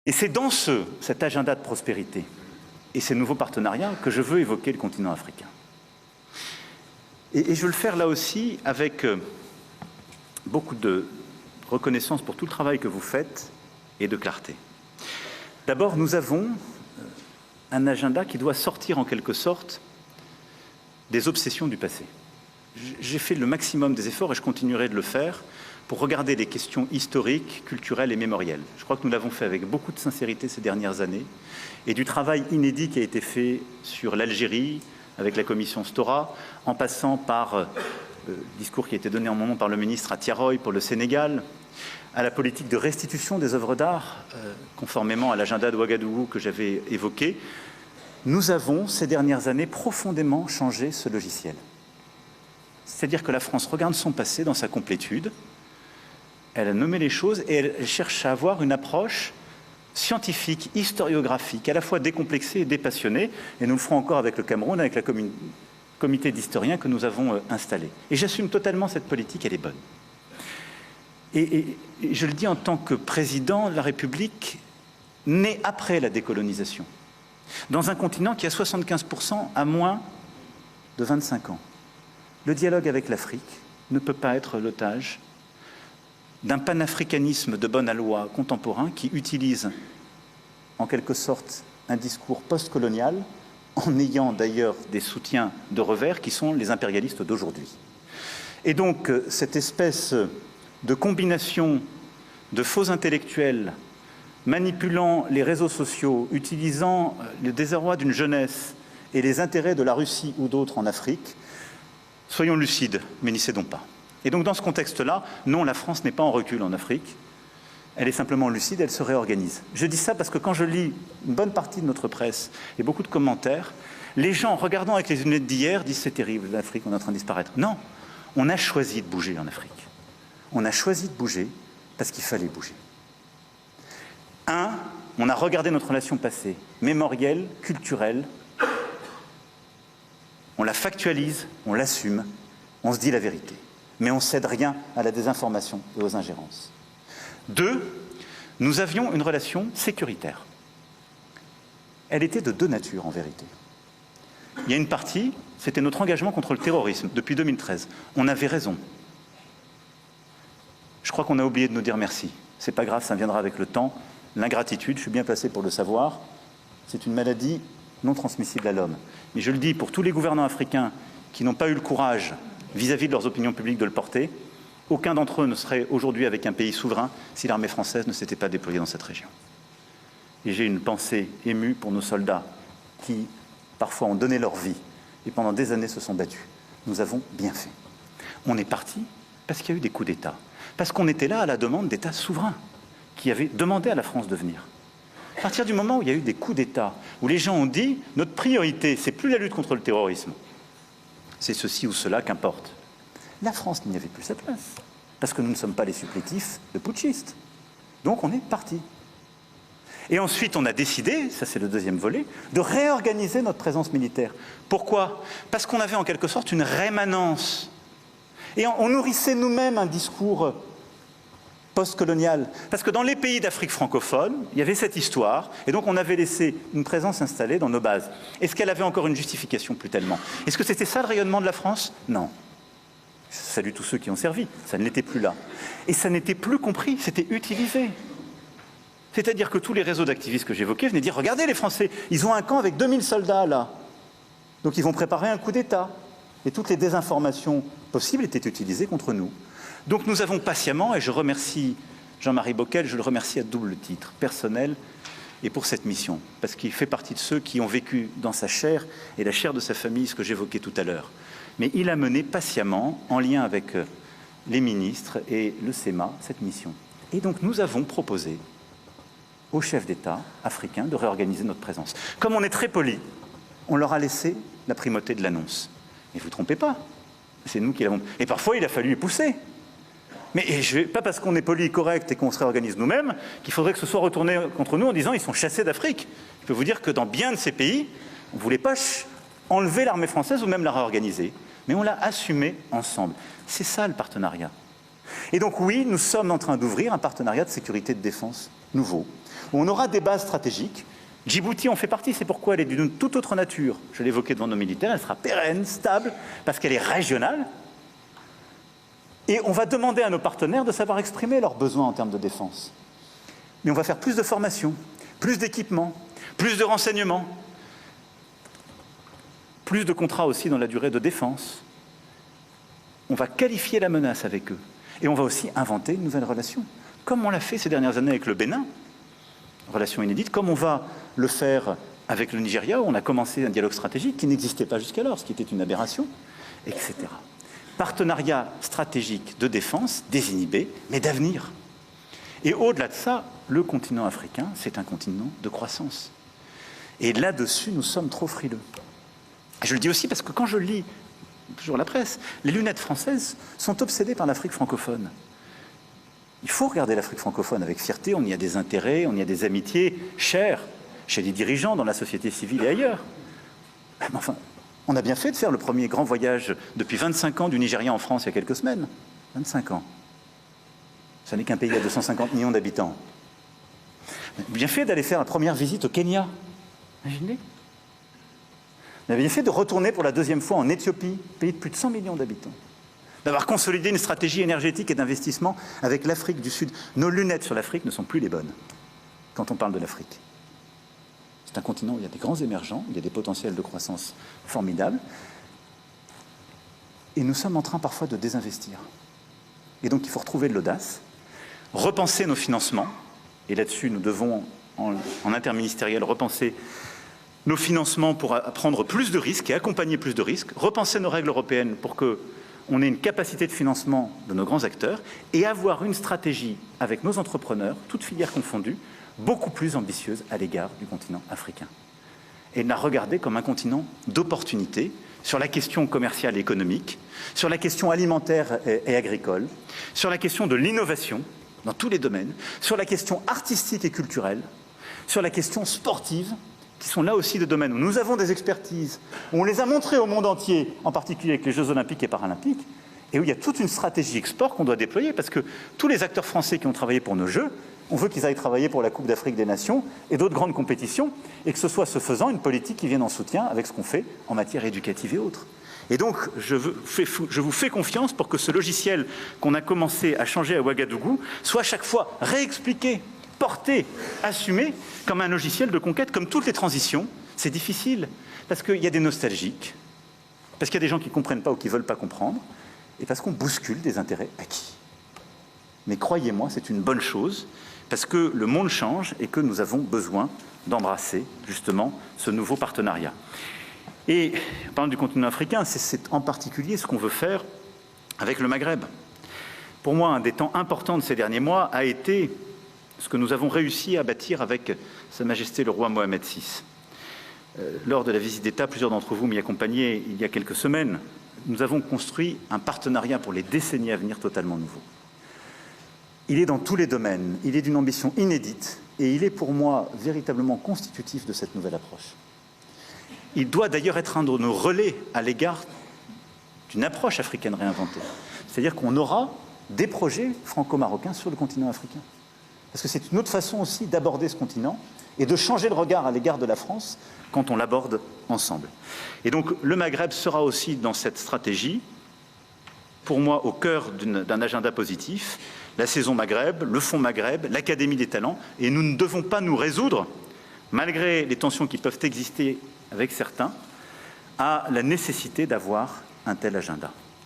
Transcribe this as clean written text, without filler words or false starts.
Et c'est dans cet agenda de prospérité et ces nouveaux partenariats que je veux évoquer le continent africain. Et je veux le faire là aussi avec beaucoup de reconnaissance pour tout le travail que vous faites et de clarté. D'abord, nous avons un agenda qui doit sortir en quelque sorte des obsessions du passé. J'ai fait le maximum des efforts et je continuerai de le faire pour regarder les questions historiques, culturelles et mémorielles. Je crois que nous l'avons fait avec beaucoup de sincérité ces dernières années et du travail inédit qui a été fait sur l'Algérie avec la commission Stora, en passant par le discours qui a été donné en mon nom par le ministre à Tiaroy pour le Sénégal, à la politique de restitution des œuvres d'art, conformément à l'agenda de Ouagadougou que j'avais évoqué. Nous avons, ces dernières années, profondément changé ce logiciel. C'est-à-dire que la France regarde son passé dans sa complétude, elle a nommé les choses et elle cherche à avoir une approche scientifique, historiographique, à la fois décomplexée et dépassionnée, et nous le ferons encore avec le Cameroun, avec le comité d'historiens que nous avons installé. Et j'assume totalement cette politique, elle est bonne. Et je le dis en tant que président de la République, né après la décolonisation, dans un continent qui a 75% à moins de 25 ans. Le dialogue avec l'Afrique ne peut pas être l'otage d'un panafricanisme de bonne aloi contemporain qui utilise en quelque sorte un discours post-colonial en ayant d'ailleurs des soutiens de revers qui sont les impérialistes d'aujourd'hui. Et donc cette espèce de combination de faux intellectuels manipulant les réseaux sociaux, utilisant le désarroi d'une jeunesse et les intérêts de la Russie ou d'autres en Afrique, soyons lucides, mais n'y cédons pas. Et donc dans ce contexte-là, non, la France n'est pas en recul en Afrique, elle est simplement lucide, elle se réorganise. Je dis ça parce que quand je lis une bonne partie de notre presse et beaucoup de commentaires, les gens, regardant avec les lunettes d'hier, disent c'est terrible, l'Afrique, on est en train de disparaître. Non, on a choisi de bouger en Afrique. On a choisi de bouger parce qu'il fallait bouger. On a regardé notre relation passée, mémorielle, culturelle, on la factualise, on l'assume, on se dit la vérité. Mais on ne cède rien à la désinformation et aux ingérences. 2, nous avions une relation sécuritaire. Elle était de deux natures, en vérité. Il y a une partie, c'était notre engagement contre le terrorisme, depuis 2013. On avait raison. Je crois qu'on a oublié de nous dire merci. C'est pas grave, ça viendra avec le temps. L'ingratitude, je suis bien placé pour le savoir, c'est une maladie non transmissible à l'homme. Mais je le dis pour tous les gouvernants africains qui n'ont pas eu le courage vis-à-vis de leurs opinions publiques de le porter, aucun d'entre eux ne serait aujourd'hui avec un pays souverain si l'armée française ne s'était pas déployée dans cette région. Et j'ai une pensée émue pour nos soldats qui, parfois, ont donné leur vie et pendant des années se sont battus. Nous avons bien fait. On est parti parce qu'il y a eu des coups d'État. Parce qu'on était là à la demande d'États souverains qui avaient demandé à la France de venir. À partir du moment où il y a eu des coups d'État, où les gens ont dit « notre priorité, c'est plus la lutte contre le terrorisme, c'est ceci ou cela, qu'importe », la France n'y avait plus sa place, parce que nous ne sommes pas les supplétifs de putschistes. Donc on est parti. Et ensuite, on a décidé, ça c'est le deuxième volet, de réorganiser notre présence militaire. Pourquoi? Parce qu'on avait en quelque sorte une rémanence. Et on nourrissait nous-mêmes un discours post-colonial. Parce que dans les pays d'Afrique francophone, il y avait cette histoire, et donc on avait laissé une présence installée dans nos bases. Est-ce qu'elle avait encore une justification? Plus tellement. Est-ce que c'était ça le rayonnement de la France? Non. Je salue tous ceux qui ont servi, ça ne l'était plus là. Et ça n'était plus compris, c'était utilisé. C'est-à-dire que tous les réseaux d'activistes que j'évoquais venaient dire « Regardez les Français, ils ont un camp avec 2000 soldats là. Donc ils vont préparer un coup d'État. » Et toutes les désinformations possibles étaient utilisées contre nous. Donc nous avons patiemment, et je remercie Jean-Marie Bockel, je le remercie à double titre, personnel et pour cette mission, parce qu'il fait partie de ceux qui ont vécu dans sa chair et la chair de sa famille, ce que j'évoquais tout à l'heure. Mais il a mené patiemment, en lien avec les ministres et le SEMA, cette mission. Et donc nous avons proposé aux chefs d'État africains de réorganiser notre présence. Comme on est très poli, on leur a laissé la primauté de l'annonce. Mais vous ne vous trompez pas, c'est nous qui l'avons... Et parfois, il a fallu les pousser. Mais pas parce qu'on est poli et correct et qu'on se réorganise nous-mêmes qu'il faudrait que ce soit retourné contre nous en disant « ils sont chassés d'Afrique ». Je peux vous dire que dans bien de ces pays, on ne voulait pas enlever l'armée française ou même la réorganiser. Mais on l'a assumé ensemble. C'est ça le partenariat. Et donc oui, nous sommes en train d'ouvrir un partenariat de sécurité et de défense nouveau, où on aura des bases stratégiques. Djibouti en fait partie, c'est pourquoi elle est d'une toute autre nature. Je l'ai évoqué devant nos militaires, elle sera pérenne, stable, parce qu'elle est régionale. Et on va demander à nos partenaires de savoir exprimer leurs besoins en termes de défense. Mais on va faire plus de formation, plus d'équipements, plus de renseignements, plus de contrats aussi dans la durée de défense. On va qualifier la menace avec eux. Et on va aussi inventer une nouvelle relation, comme on l'a fait ces dernières années avec le Bénin, relation inédite, comme on va le faire avec le Nigeria, où on a commencé un dialogue stratégique qui n'existait pas jusqu'alors, ce qui était une aberration, etc. Partenariat stratégique de défense, désinhibé, mais d'avenir. Et au-delà de ça, le continent africain, c'est un continent de croissance. Et là-dessus, nous sommes trop frileux. Je le dis aussi parce que quand je lis toujours la presse, les lunettes françaises sont obsédées par l'Afrique francophone. Il faut regarder l'Afrique francophone avec fierté, on y a des intérêts, on y a des amitiés chères chez les dirigeants, dans la société civile et ailleurs. Mais enfin, on a bien fait de faire le premier grand voyage depuis 25 ans du Nigeria en France il y a quelques semaines. 25 ans. Ça n'est qu'un pays à 250 millions d'habitants. Bien fait d'aller faire la première visite au Kenya. Imaginez. On a bien fait de retourner pour la deuxième fois en Éthiopie, pays de plus de 100 millions d'habitants. D'avoir consolidé une stratégie énergétique et d'investissement avec l'Afrique du Sud. Nos lunettes sur l'Afrique ne sont plus les bonnes quand on parle de l'Afrique. C'est un continent où il y a des grands émergents, il y a des potentiels de croissance formidables. Et nous sommes en train parfois de désinvestir. Et donc il faut retrouver de l'audace, repenser nos financements. Et là-dessus, nous devons, en interministériel, repenser nos financements pour prendre plus de risques et accompagner plus de risques, repenser nos règles européennes pour qu'on ait une capacité de financement de nos grands acteurs et avoir une stratégie avec nos entrepreneurs, toutes filières confondues, beaucoup plus ambitieuse à l'égard du continent africain. Et la regarder comme un continent d'opportunités sur la question commerciale et économique, sur la question alimentaire et agricole, sur la question de l'innovation dans tous les domaines, sur la question artistique et culturelle, sur la question sportive, qui sont là aussi des domaines où nous avons des expertises, où on les a montrées au monde entier, en particulier avec les Jeux olympiques et paralympiques, et où il y a toute une stratégie export qu'on doit déployer, parce que tous les acteurs français qui ont travaillé pour nos Jeux, on veut qu'ils aillent travailler pour la Coupe d'Afrique des Nations et d'autres grandes compétitions, et que ce soit ce faisant une politique qui vienne en soutien avec ce qu'on fait en matière éducative et autres. Et donc, je vous fais confiance pour que ce logiciel qu'on a commencé à changer à Ouagadougou soit chaque fois réexpliqué, porté, assumé comme un logiciel de conquête, comme toutes les transitions. C'est difficile, parce qu'il y a des nostalgiques, parce qu'il y a des gens qui ne comprennent pas ou qui ne veulent pas comprendre, et parce qu'on bouscule des intérêts acquis. Mais croyez-moi, c'est une bonne chose, parce que le monde change et que nous avons besoin d'embrasser justement ce nouveau partenariat. Et en parlant du continent africain, c'est en particulier ce qu'on veut faire avec le Maghreb. Pour moi, un des temps importants de ces derniers mois a été ce que nous avons réussi à bâtir avec Sa Majesté le roi Mohamed VI. Lors de la visite d'État, plusieurs d'entre vous m'y accompagnaient il y a quelques semaines. Nous avons construit un partenariat pour les décennies à venir totalement nouveau. Il est dans tous les domaines, il est d'une ambition inédite et il est pour moi véritablement constitutif de cette nouvelle approche. Il doit d'ailleurs être un de nos relais à l'égard d'une approche africaine réinventée. C'est-à-dire qu'on aura des projets franco-marocains sur le continent africain. Parce que c'est une autre façon aussi d'aborder ce continent et de changer le regard à l'égard de la France quand on l'aborde ensemble. Et donc le Maghreb sera aussi dans cette stratégie, pour moi au cœur d'un agenda positif, la saison Maghreb, le fonds Maghreb, l'Académie des talents, et nous ne devons pas nous résoudre, malgré les tensions qui peuvent exister avec certains, à la nécessité d'avoir un tel agenda.